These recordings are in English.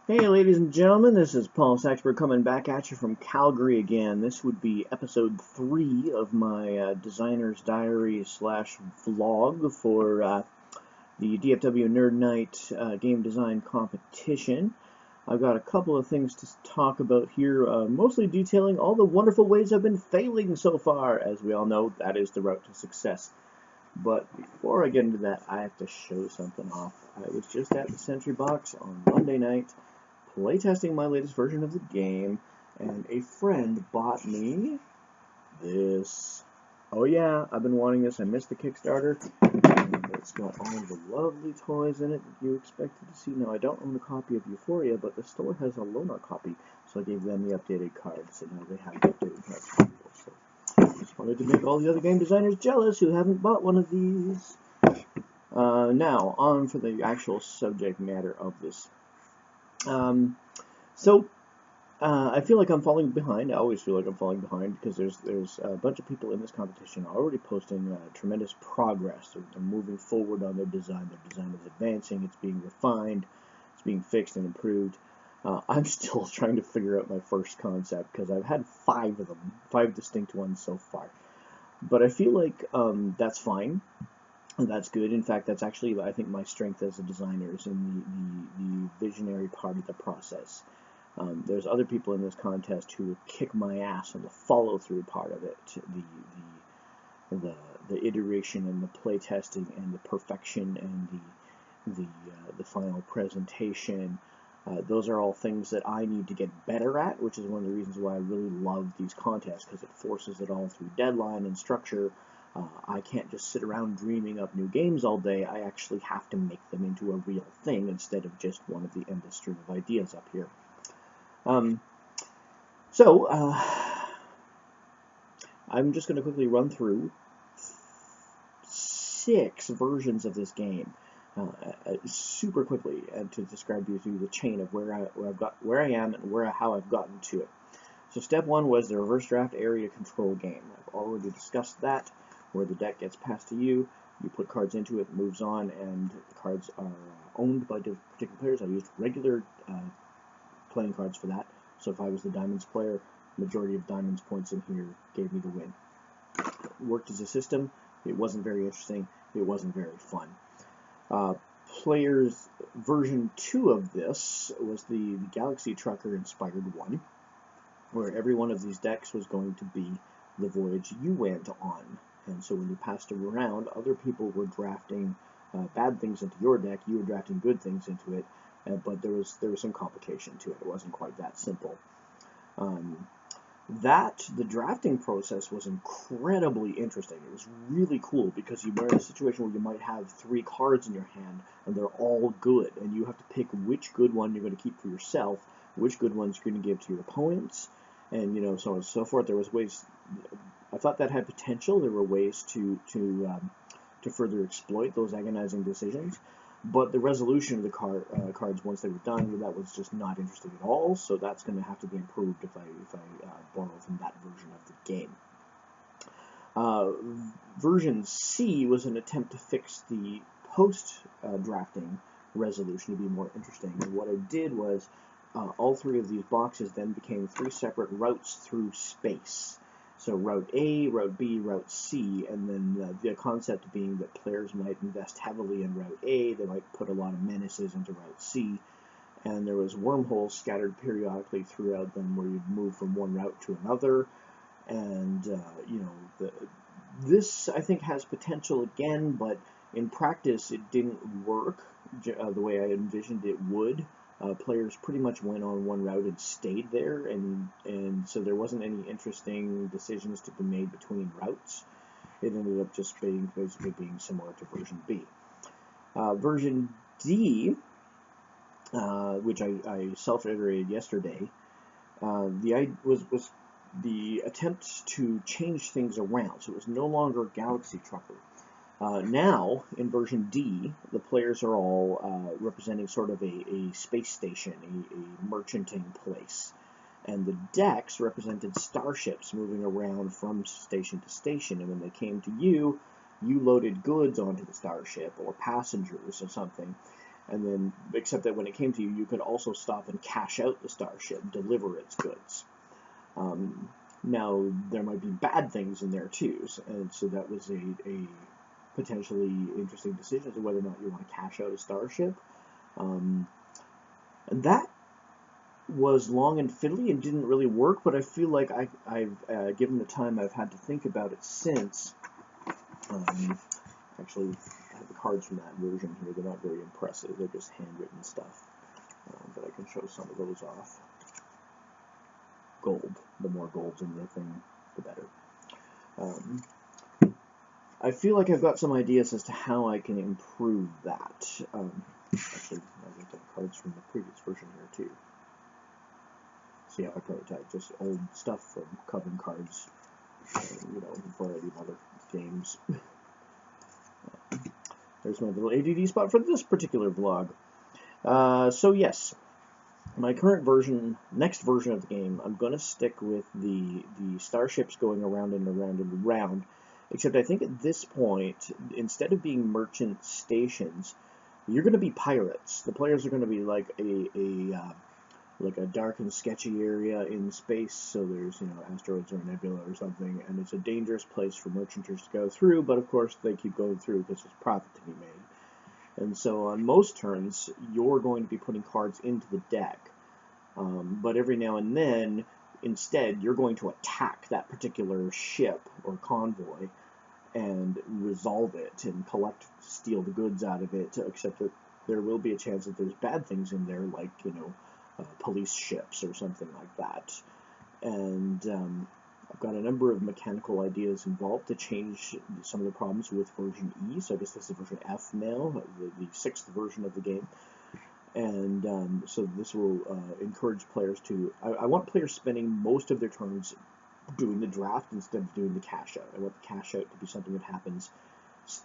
Hey, ladies and gentlemen, this is Paul Saxberg coming back at you from Calgary again. This would be episode 3 of my designer's diary slash vlog for the DFW Nerd Night game design competition. I've got a couple of things to talk about here, mostly detailing all the wonderful ways I've been failing so far. As we all know, that is the route to success. But before I get into that, I have to show something off. I was just at the Sentry Box on Monday night playtesting my latest version of the game, and a friend bought me this. Oh yeah, I've been wanting this. I missed the Kickstarter. And it's got all the lovely toys in it that you expected to see. Now, I don't own a copy of Euphoria, but the store has a loaner copy, so I gave them the updated cards, and now they have the updated cards for people. So I just wanted to make all the other game designers jealous who haven't bought one of these. Now, on for the actual subject matter of this. So I feel like I'm falling behind. I always feel like I'm falling behind because there's a bunch of people in this competition already posting tremendous progress. They're moving forward on their design. Their design is advancing. It's being refined. It's being fixed and improved. I'm still trying to figure out my first concept because I've had 5 of them, 5 distinct ones so far. But I feel like that's fine. That's good. In fact, that's actually, I think, my strength as a designer is in the visionary part of the process. There's other people in this contest who will kick my ass on the follow-through part of it, the iteration and the playtesting and the perfection and the final presentation. Those are all things that I need to get better at, which is one of the reasons why I really love these contests, because it forces it all through deadline and structure. I can't just sit around dreaming up new games all day. I actually have to make them into a real thing instead of just one of the endless stream of ideas up here. So I'm just going to quickly run through 6 versions of this game super quickly and to describe you through the chain of where I am and how I've gotten to it. So step 1 was the reverse draft area control game. I've already discussed that, where the deck gets passed to you, you put cards into it, moves on, and the cards are owned by particular players. I used regular playing cards for that. So if I was the Diamonds player, majority of Diamonds points in here gave me the win. It worked as a system. It wasn't very interesting. It wasn't very fun. Players version 2 of this was the Galaxy Trucker inspired one, where every one of these decks was going to be the voyage you went on. And so when you passed them around, other people were drafting bad things into your deck, you were drafting good things into it, but there was some complication to it. It wasn't quite that simple. The drafting process was incredibly interesting. It was really cool because you were in a situation where you might have 3 cards in your hand and they're all good, and you have to pick which good one you're going to keep for yourself, which good ones you're going to give to your opponents, and so on and so forth. There was ways. I thought that had potential. There were ways to further exploit those agonizing decisions. But the resolution of the cards once they were done, that was just not interesting at all. So that's going to have to be improved if I borrow from that version of the game. Version C was an attempt to fix the post-drafting resolution to be more interesting. And what I did was all 3 of these boxes then became 3 separate routes through space. So Route A, Route B, Route C, and then the concept being that players might invest heavily in Route A, they might put a lot of menaces into Route C, and there was wormholes scattered periodically throughout them where you'd move from one route to another, and this I think has potential again, but in practice it didn't work the way I envisioned it would. Players pretty much went on one route and stayed there, and so there wasn't any interesting decisions to be made between routes. It ended up just basically being similar to version B. Version D, which I self-iterated yesterday, was the attempt to change things around. So it was no longer Galaxy Trucker. Now, in version D, the players are all representing sort of a space station, a merchanting place. And the decks represented starships moving around from station to station. And when they came to you, you loaded goods onto the starship, or passengers or something. And then, except that when it came to you, you could also stop and cash out the starship, deliver its goods. Now, there might be bad things in there too, and so that was a potentially interesting decision as to whether or not you want to cash out a starship. And that was long and fiddly and didn't really work, but I feel like I've given the time I've had to think about it since. Actually, I have the cards from that version here. They're not very impressive. They're just handwritten stuff, but I can show some of those off. Gold. The more gold's in the thing, the better. I feel like I've got some ideas as to how I can improve that. Actually, I've got cards from the previous version here too. See how I prototype just old stuff from Coven cards, you know, a variety of other games. There's my little ADD spot for this particular vlog. So yes, my current version, next version of the game, I'm going to stick with the starships going around and around and around, except I think at this point, instead of being merchant stations, you're going to be pirates. The players are going to be like a dark and sketchy area in space, so there's, you know, asteroids or a nebula or something, and it's a dangerous place for merchanters to go through, but of course they keep going through because there's profit to be made. And so on most turns, you're going to be putting cards into the deck, but every now and then, instead, you're going to attack that particular ship or convoy and resolve it and steal the goods out of it, except that there will be a chance that there's bad things in there, like, you know, police ships or something like that. And I've got a number of mechanical ideas involved to change some of the problems with version E. So I guess this is version F now, the 6th version of the game. And so this will encourage players to... I want players spending most of their turns doing the draft instead of doing the cash out. I want the cash out to be something that happens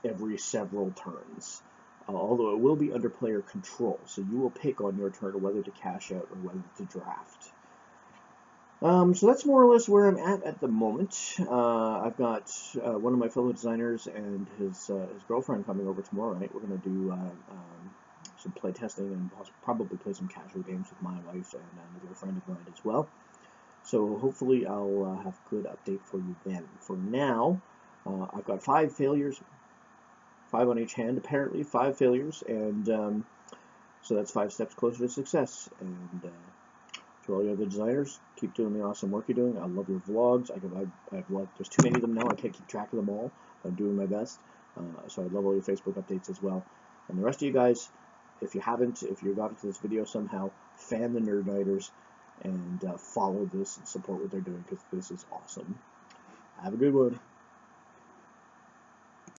every several turns. Although it will be under player control, so you will pick on your turn whether to cash out or whether to draft. So that's more or less where I'm at the moment. I've got one of my fellow designers and his girlfriend coming over tomorrow night. We're going to do some play testing and probably play some casual games with my wife and another friend of mine as well. So hopefully I'll have a good update for you then. For now, I've got 5 failures. 5 on each hand, apparently, 5 failures, and so that's 5 steps closer to success. And to all the other designers, keep doing the awesome work you're doing. I love your vlogs. There's too many of them now. I can't keep track of them all. I'm doing my best. So I love all your Facebook updates as well. And the rest of you guys, if you got into this video somehow, fan the Nerd Nighters and follow this and support what they're doing, because this is awesome. Have a good one.